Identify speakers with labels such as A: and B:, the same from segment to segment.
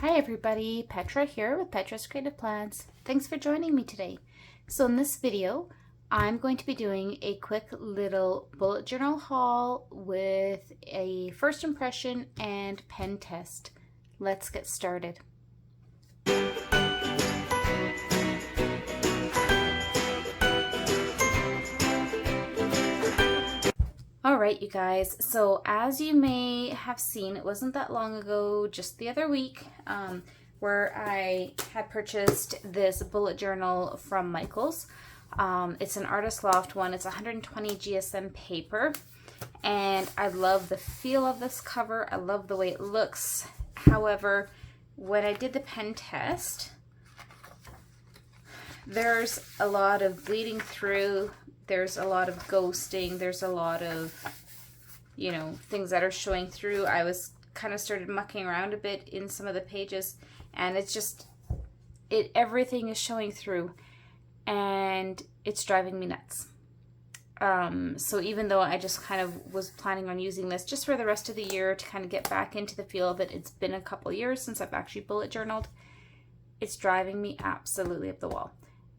A: Hi everybody, Petra here with Petra's Creative Plans. Thanks for joining me today. So in this video, I'm going to be doing a quick little bullet journal haul with a first impression and pen test. Let's get started. Alright you guys, so as you may have seen, it wasn't that long ago, just the other week, where I had purchased this bullet journal from Michaels. It's an Artist Loft one. It's 120 GSM paper, and I love the feel of this cover. I love the way it looks. However, when I did the pen test, there's a lot of bleeding through. There's a lot of ghosting. There's a lot of, things that are showing through. I was kind of started mucking around a bit in some of the pages, and it's just, everything is showing through, and it's driving me nuts. So even though I just kind of was planning on using this just for the rest of the year to kind of get back into the feel of it, it's been a couple years since I've actually bullet journaled. It's driving me absolutely up the wall.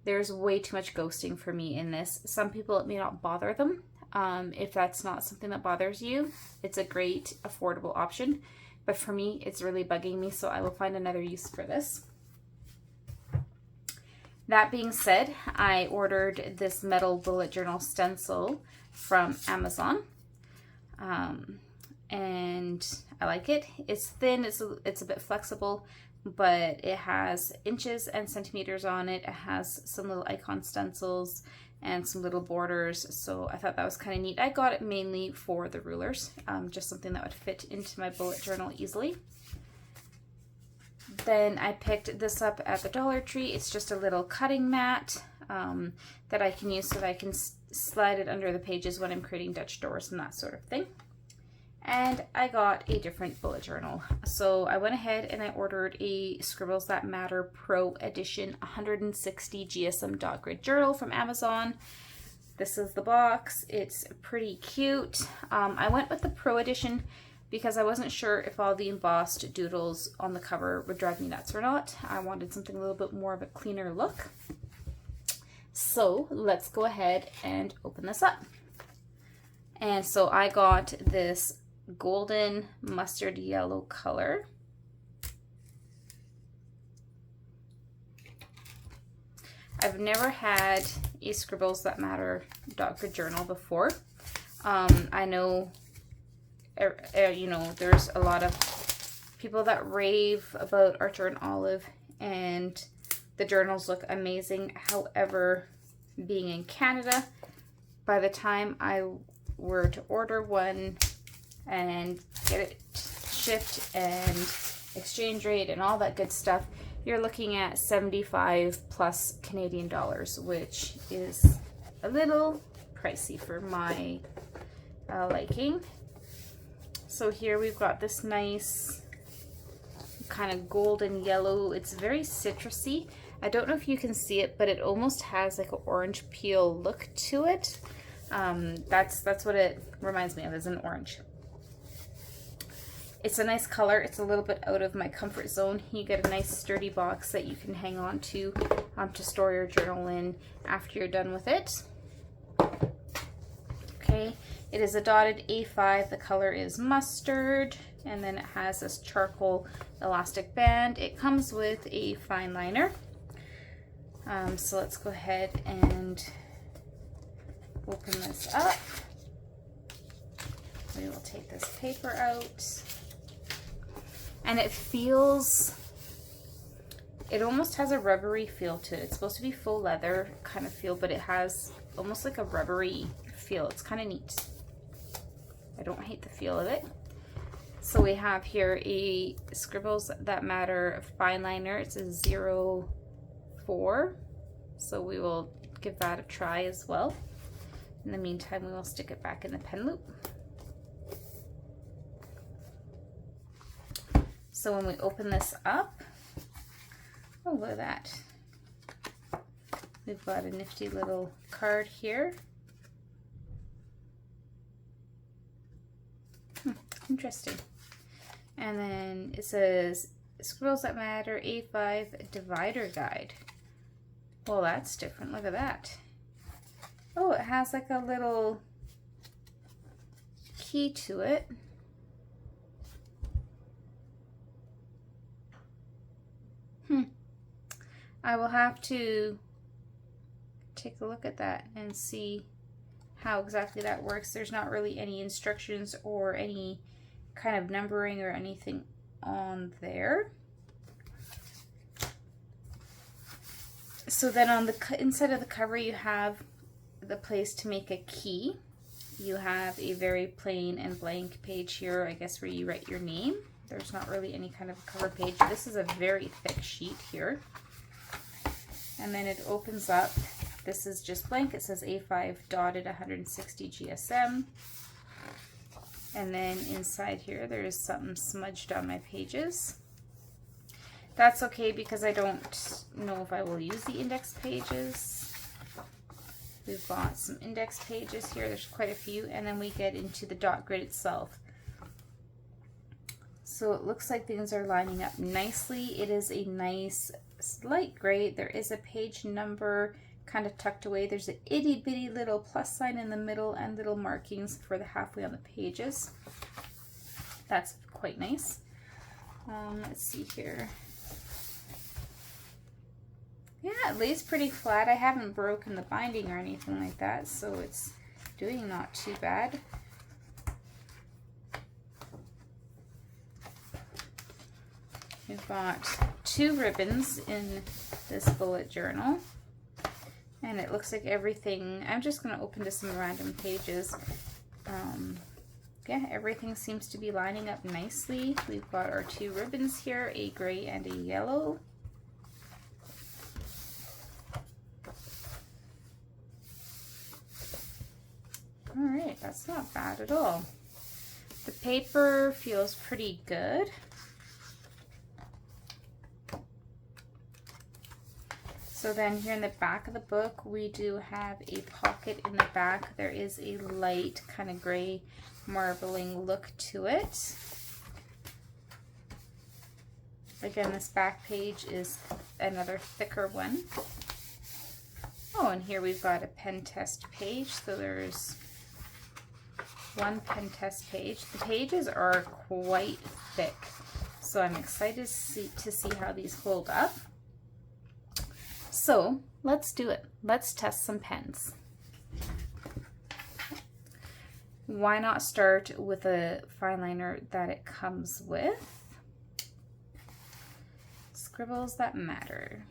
A: There's way too much ghosting for me in this. Some people, it may not bother them. If that's not something that bothers you, it's a great affordable option. But for me, it's really bugging me, so I will find another use for this. That being said, I ordered this metal bullet journal stencil from Amazon. And I like it. It's thin, it's a bit flexible, but it has inches and centimeters on it. It has some little icon stencils and some little borders, so I thought that was kind of neat. I got it mainly for the rulers, just something that would fit into my bullet journal easily. Then I picked this up at the Dollar Tree. It's just a little cutting mat that I can use so that I can slide it under the pages when I'm creating Dutch doors and that sort of thing. And I got a different bullet journal. So I went ahead and I ordered a Scribbles That Matter Pro Edition 160 GSM dot grid journal from Amazon. This is the box. It's pretty cute. I went with the Pro Edition because I wasn't sure if all the embossed doodles on the cover would drive me nuts or not. I wanted something a little bit more of a cleaner look. So let's go ahead and open this up. And so I got this golden mustard yellow color. I've never had a Scribbles That Matter dot grid journal before. I know, there's a lot of people that rave about Archer and Olive, and the journals look amazing. However, being in Canada, by the time I were to order one and get it shipped and exchange rate and all that good stuff, you're looking at 75 plus Canadian dollars, which is a little pricey for my liking. So here we've got this nice kind of golden yellow. It's very citrusy. I don't know if you can see it, but it almost has like an orange peel look to it. That's what it reminds me of, is an orange. It's a nice color. It's a little bit out of my comfort zone. You get a nice sturdy box that you can hang on to store your journal in after you're done with it. Okay, it is a dotted A5. The color is mustard, and then it has this charcoal elastic band. It comes with a fine liner. So let's go ahead and open this up. We will take this paper out. And it almost has a rubbery feel to it. It's supposed to be full leather kind of feel, but it has almost like a rubbery feel. It's kind of neat. I don't hate the feel of it. So we have here a Scribbles That Matter fine liner. It's a 04. So we will give that a try as well. In the meantime, we will stick it back in the pen loop. So when we open this up, oh, look at that. We've got a nifty little card here. Interesting. And then it says Scribbles That Matter A5 Divider Guide. Well, that's different. Look at that. Oh, it has like a little key to it. I will have to take a look at that and see how exactly that works. There's not really any instructions or any kind of numbering or anything on there. So then on the inside of the cover, you have the place to make a key. You have a very plain and blank page here, I guess, where you write your name. There's not really any kind of cover page. This is a very thick sheet here. And then it opens up. This is just blank. It says A5 dotted 160 GSM. And then inside here, there's something smudged on my pages. That's okay because I don't know if I will use the index pages. We've got some index pages here. There's quite a few. And then we get into the dot grid itself. So it looks like things are lining up nicely. It is a nice light gray. There is a page number kind of tucked away. There's an itty bitty little plus sign in the middle and little markings for the halfway on the pages. That's quite nice. Let's see here. Yeah, it lays pretty flat. I haven't broken the binding or anything like that, so it's doing not too bad. We've got 2 ribbons in this bullet journal, and it looks like everything, I'm just going to open to some random pages. Yeah, everything seems to be lining up nicely. We've got our 2 ribbons here, a gray and a yellow. All right, that's not bad at all. The paper feels pretty good. So then here in the back of the book, we do have a pocket in the back. There is a light kind of gray marbling look to it. Again, this back page is another thicker one. Oh, and here we've got a pen test page. So there's 1 pen test page. The pages are quite thick, so I'm excited to see how these hold up. So let's do it. Let's test some pens. Why not start with a fine liner that it comes with? Scribbles That Matter.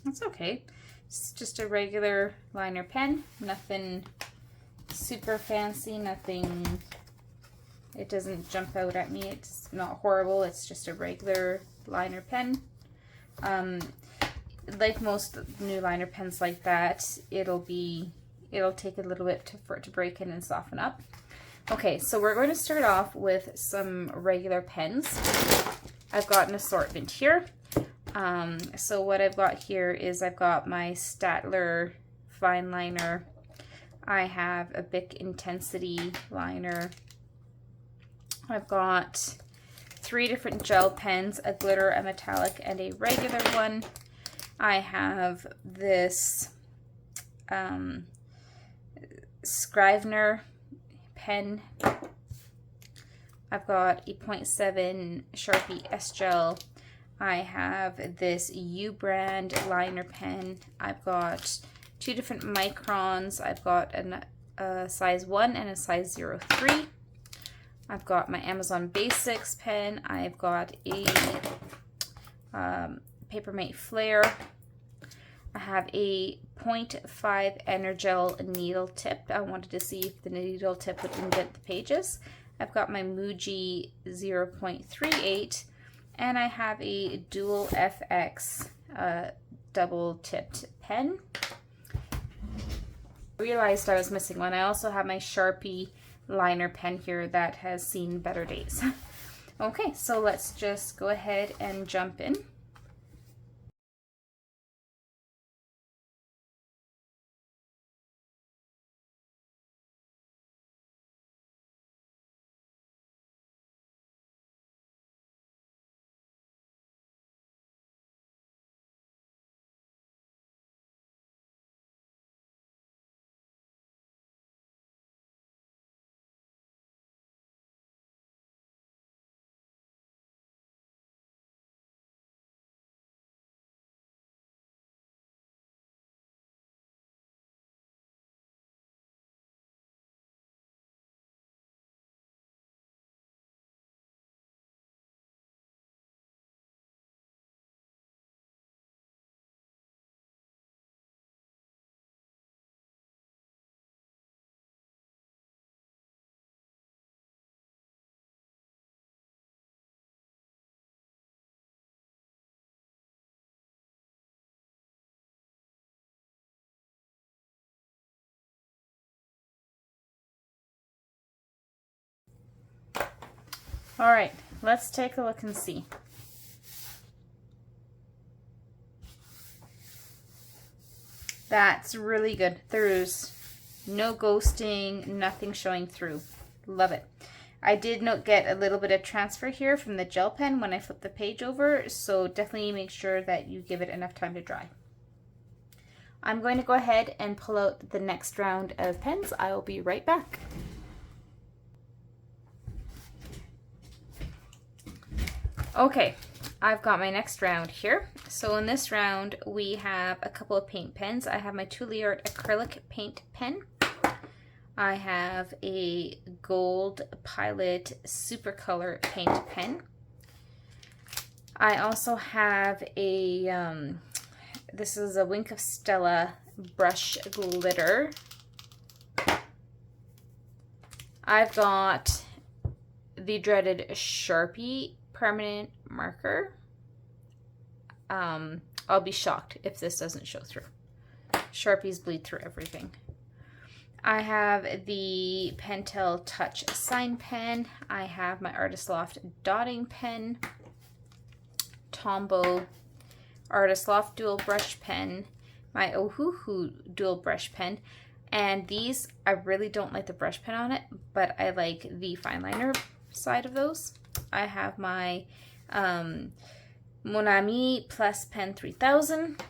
A: That's okay. It's just a regular liner pen, nothing super fancy, nothing, it doesn't jump out at me, it's not horrible, it's just a regular liner pen. Like most new liner pens like that, it'll take a little bit for it to break in and soften up. Okay, so we're going to start off with some regular pens. I've got an assortment here. So what I've got here is I've got my Staedtler fine liner. I have a Bic Intensity liner. I've got 3 different gel pens, a glitter, a metallic, and a regular one. I have this Scrivener pen. I've got a 0.7 Sharpie S-Gel. I have this U-brand liner pen. I've got 2 different microns. I've got a size 1 and a size 03. I've got my Amazon Basics pen. I've got a Papermate Flare. I have a 0.5 Energel needle tip. I wanted to see if the needle tip would indent the pages. I've got my Muji 0.38. And I have a Dual FX double-tipped pen. I realized I was missing one. I also have my Sharpie liner pen here that has seen better days. Okay, so let's just go ahead and jump in. All right, let's take a look and see. That's really good. There's no ghosting, nothing showing through. Love it. I did get a little bit of transfer here from the gel pen when I flip the page over, so definitely make sure that you give it enough time to dry. I'm going to go ahead and pull out the next round of pens. I will be right back. Okay, I've got my next round here. So in this round, we have a couple of paint pens. I have my Art acrylic paint pen. I have a gold Pilot Supercolor paint pen. I also have a, this is a Wink of Stella brush glitter. I've got the dreaded Sharpie permanent marker. I'll be shocked if this doesn't show through. Sharpies bleed through everything. I have the Pentel Touch sign pen. I have my Artist Loft dotting pen, Tombow Artist Loft dual brush pen, my Ohuhu dual brush pen, and these, I really don't like the brush pen on it, but I like the fine liner side of those. I have my Monami Plus Pen 3000.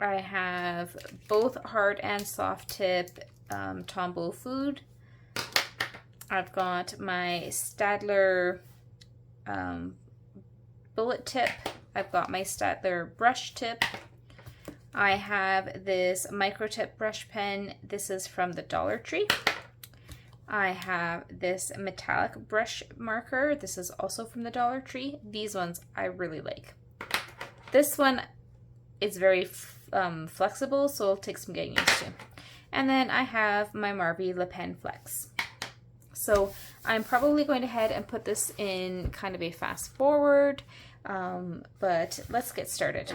A: I have both hard and soft tip Tombow food. I've got my Staedtler bullet tip. I've got my Staedtler brush tip. I have this micro tip brush pen. This is from the Dollar Tree. I have this metallic brush marker. This is also from the Dollar Tree. These ones I really like. This one is very flexible, so it'll take some getting used to. And then I have my Marby Le Pen Flex. So I'm probably going to head and put this in kind of a fast forward, but let's get started.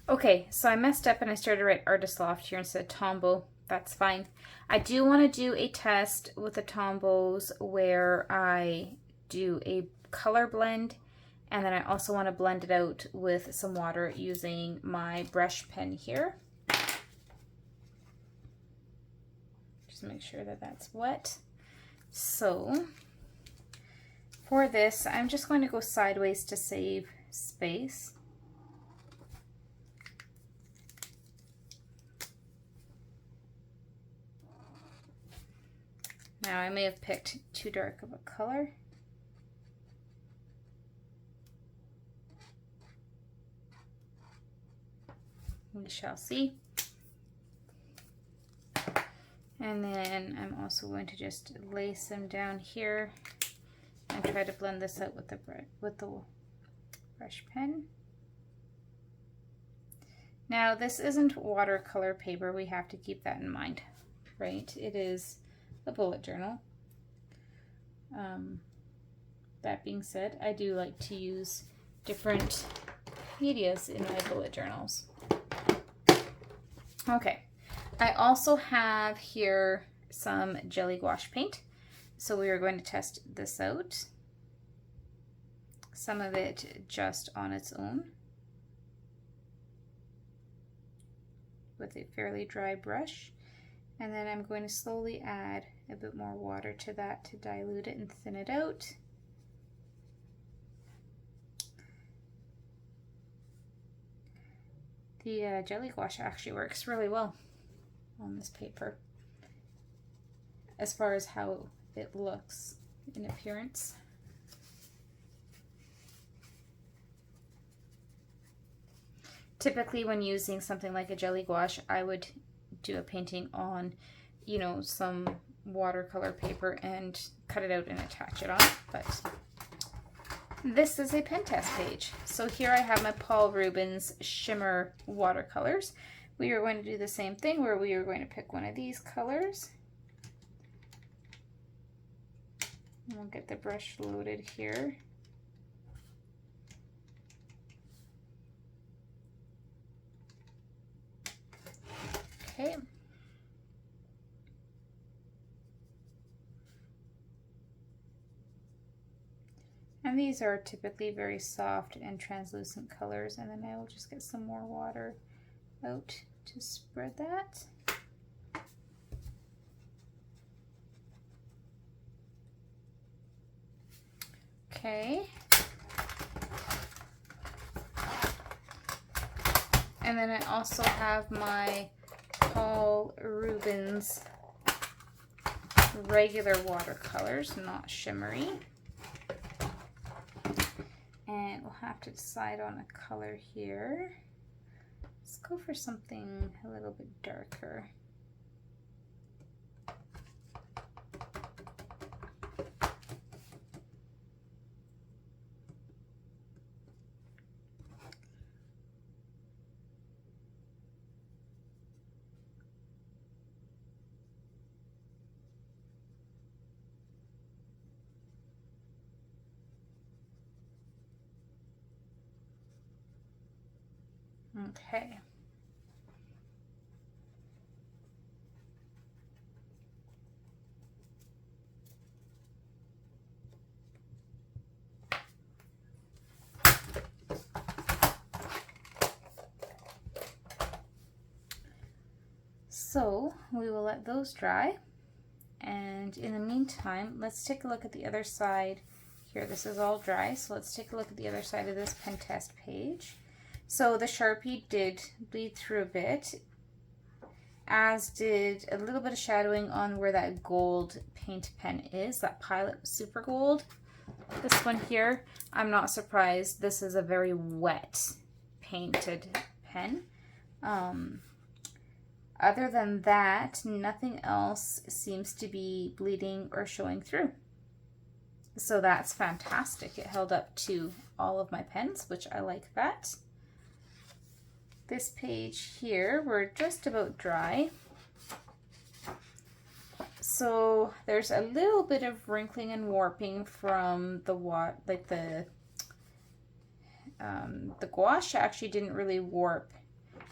A: Okay, so I messed up and I started to write Artist Loft here instead of Tombow. That's fine. I do want to do a test with the Tombows where I do a color blend, and then I also want to blend it out with some water using my brush pen here. Just make sure that that's wet. So for this, I'm just going to go sideways to save space. Now I may have picked too dark of a color. We shall see. And then I'm also going to just lay some down here and try to blend this out with the brush pen. Now this isn't watercolor paper, we have to keep that in mind, right? It is a bullet journal. That being said, I do like to use different medias in my bullet journals. Okay, I also have here some jelly gouache paint. So we are going to test this out. Some of it just on its own with a fairly dry brush. And then I'm going to slowly add a bit more water to that to dilute it and thin it out. The jelly gouache actually works really well on this paper as far as how it looks in appearance. Typically when using something like a jelly gouache, I would do a painting on, you know, some watercolor paper and cut it out and attach it on, but this is a pen test page. So here I have my Paul Rubens shimmer watercolors. We are going to do the same thing where we are going to pick one of these colors. And we'll get the brush loaded here. Okay. And these are typically very soft and translucent colors, and then I will just get some more water out to spread that. Okay. And then I also have my Paul Rubens regular watercolors, not shimmery. And we'll have to decide on a color here. Let's go for something a little bit darker. Okay. So we will let those dry, and in the meantime, let's take a look at the other side here. This is all dry, so let's take a look at the other side of this pen test page. So the Sharpie did bleed through a bit, as did a little bit of shadowing on where that gold paint pen is, that Pilot Super Gold. This one here, I'm not surprised. This is a very wet painted pen. Other than that, nothing else seems to be bleeding or showing through. So that's fantastic. It held up to all of my pens, which I like that. This page here, we're just about dry. So there's a little bit of wrinkling and warping from the the gouache actually didn't really warp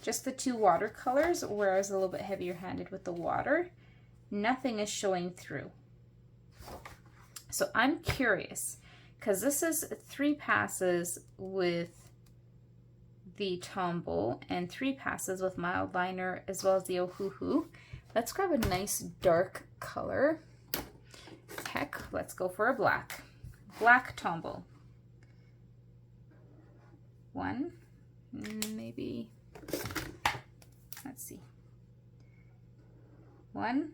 A: just the two watercolors, where I was a little bit heavier handed with the water, nothing is showing through. So I'm curious, because this is 3 passes with the Tombow and 3 passes with mild liner as well as the Ohuhu. Let's grab a nice dark color. Heck, let's go for a black. Black Tombow. 1, maybe, let's see. 1,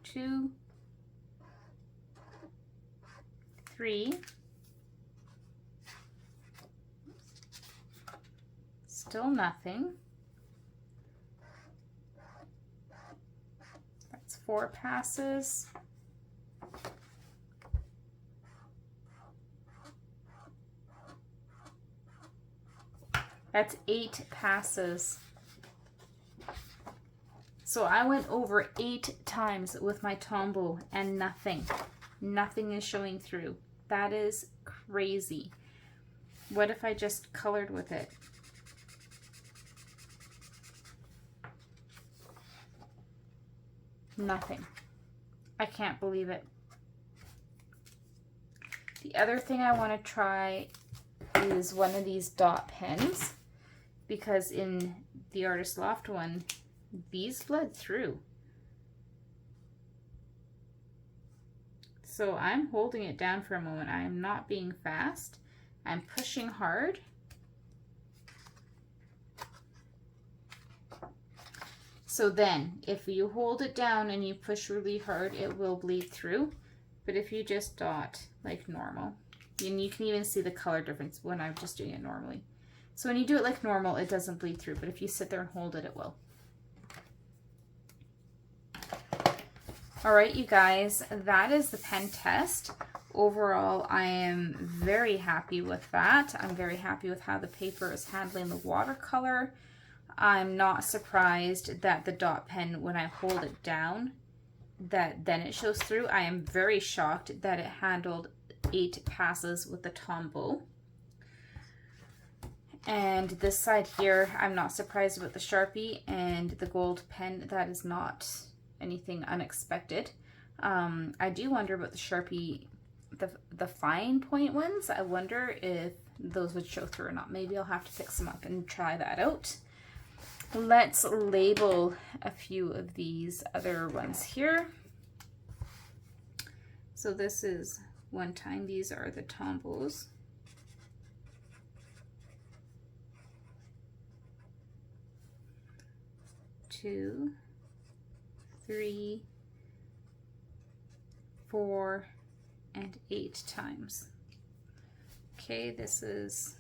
A: 2, 3. Still nothing. That's 4 passes. That's 8 passes. So I went over 8 times with my Tombow and nothing. Nothing is showing through. That is crazy. What if I just colored with it? Nothing. I can't believe it. The other thing I want to try is one of these dot pens, because in the Artist Loft one, these bled through. So I'm holding it down for a moment. I am not being fast. I'm pushing hard. So then, if you hold it down and you push really hard, it will bleed through. But if you just dot like normal, and you can even see the color difference when I'm just doing it normally. So when you do it like normal, it doesn't bleed through, but if you sit there and hold it, it will. All right, you guys, that is the pen test. Overall, I am very happy with that. I'm very happy with how the paper is handling the watercolor. I'm not surprised that the dot pen, when I hold it down, that then it shows through. I am very shocked that it handled 8 passes with the Tombow. And this side here, I'm not surprised about the Sharpie and the gold pen. That is not anything unexpected. I do wonder about the Sharpie, the fine point ones. I wonder if those would show through or not. Maybe I'll have to pick some up and try that out. Let's label a few of these other ones here. So this is One Time. These are the Tombows. Two, 3, 4, and 8 times. Okay, this is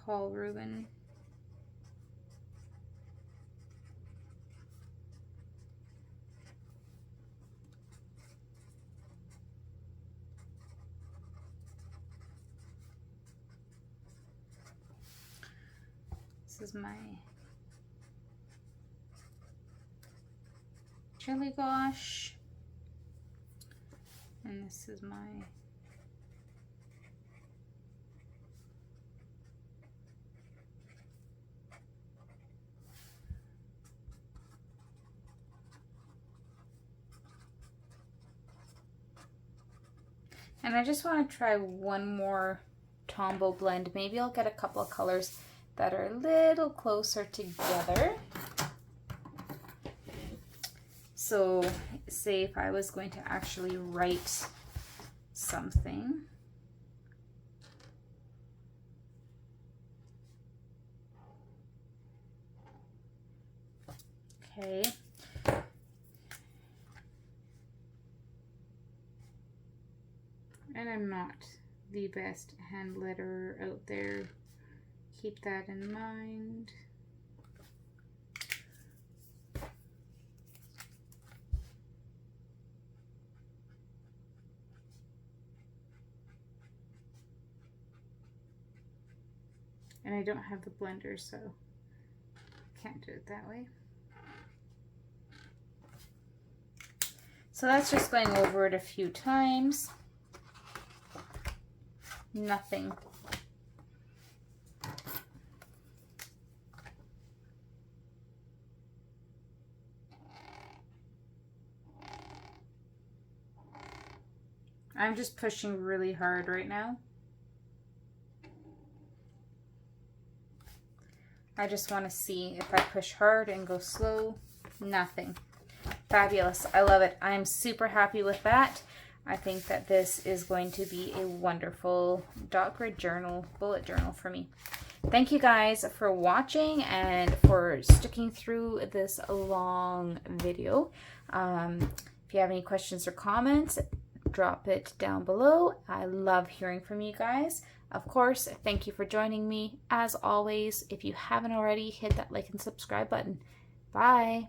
A: Paul Rubin. This is my Chili Gouache, and this is my and I just want to try one more Tombow blend. Maybe I'll get a couple of colors that are a little closer together. So say if I was going to actually write something. Okay. And I'm not the best hand letterer out there. Keep that in mind. And I don't have the blender, so can't do it that way. So that's just going over it a few times. Nothing. I'm just pushing really hard right now. I just want to see if I push hard and go slow. Nothing. Fabulous. I love it. I'm super happy with that. I think that this is going to be a wonderful dot grid journal, bullet journal for me. Thank you guys for watching and for sticking through this long video. If you have any questions or comments, drop it down below. I love hearing from you guys. Of course, thank you for joining me. As always, if you haven't already, hit that like and subscribe button. Bye.